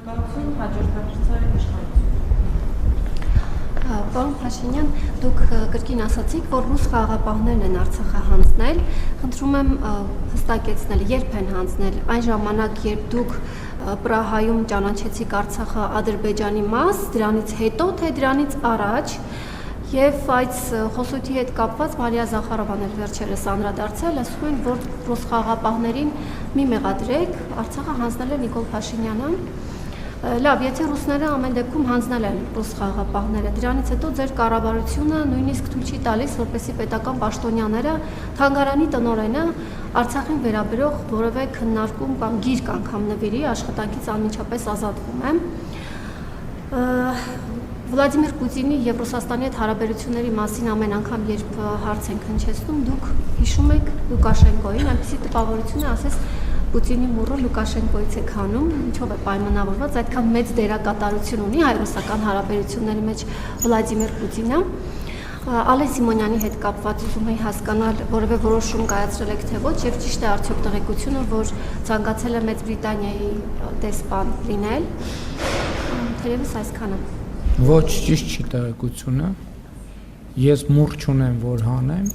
Քաղաքացիություն հաջորդակցության իշխանություն։ Պարոն Փաշինյան, դուք կրկին ասացիք, որ ռուս խաղաղապահներն են Արցախը հանձնել, խնդրում եմ հստակեցնել, երբ են հանձնել, այն ժամանակ, երբ դուք Պրահայում ճանաչեցիք Արցախը Ադրբեջանի մաս, դրանից հետո, թե դրանից առաջ, եւ այս խոսույթի հետ կապված Մարիա Զախարովան էլ վերջերս անդրադարձել, ասում են, որ ռուս խաղաղապահներին մի մեղադրեք, Արցախը հանձնել է Նիկոլ Փաշինյանը։ Լավ, եթե ռուսները ամեն դեպքում հանձնել են ռուս խաղաղապահները, դրանից հետո ձեր կառավարությունը նույնիսկ թույլ չի տալիս, որպեսզի պետական պաշտոնյաները թանգարանի տնօրենը Արցախին վերաբերող որևէ քննարկում կամ գիրք անգամ նվիրի, աշխատանքից անմիջապես ազատվում է։ Վլադիմիր Պուտինի եւ Ռուսաստանի հետ հարաբերությունների մասին ամեն անգամ, երբ հարց ենք հնչեցնում, դուք հիշում եք Լուկաշենկոին, այնպեսի տպավորություն է, ասես Պուտինի մուրը Լուկաշենկոից է քանում, ինչով է պայմանավորված, այդքան մեծ դերակատարություն ունի հայ-ռուսական հարաբերությունների մեջ Վլադիմիր Պուտինը։ Ալեն Սիմոնյանի հետ կապված ուզում էի հասկանալ, որևէ որոշում կայացրել եք թե ոչ, եւ ճիշտ է արդյոք տեղեկությունը, որ ցանկացել է Մեծ Բրիտանիայի դեսպան լինել։ Թերևս այսքանը։ Ոչ, ճիշտ չի տեղեկությունը։ Ես մուռ չունեմ, որ հանեմ։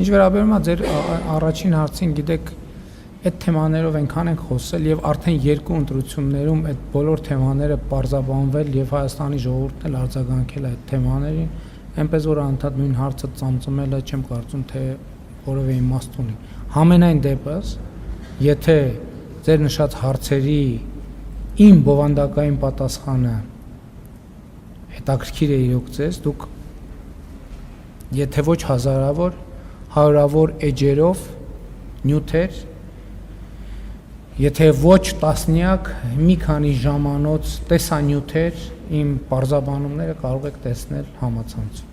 Ինչ վերաբերում է ձեր առաջին հարցին, գիտեք, այդ թեմաներով այնքան ենք խոսել եւ արդեն երկու ընտրություններում այդ բոլոր թեմաները պարզաբանվել եւ Հայաստանի ժողովուրդն էլ արձագանքել այդ թեմաներին, այնպես որ անդադ նույն հարցը ծամծմելը չեմ կարծում թե որևէ իմաստ ունի։ Համենայն դեպս, եթե ձեր նշած հարցերի իմ բովանդակային պատասխանը հետաքրքիր է իրոք ձեզ, դուք եթե ոչ հազարավոր, հարյուրավոր էջերով նյութեր, եթե ոչ տասնյակ, մի քանի ժամանոց տեսանյութեր իմ պարզաբանումները կարող եք տեսնել համացանցում։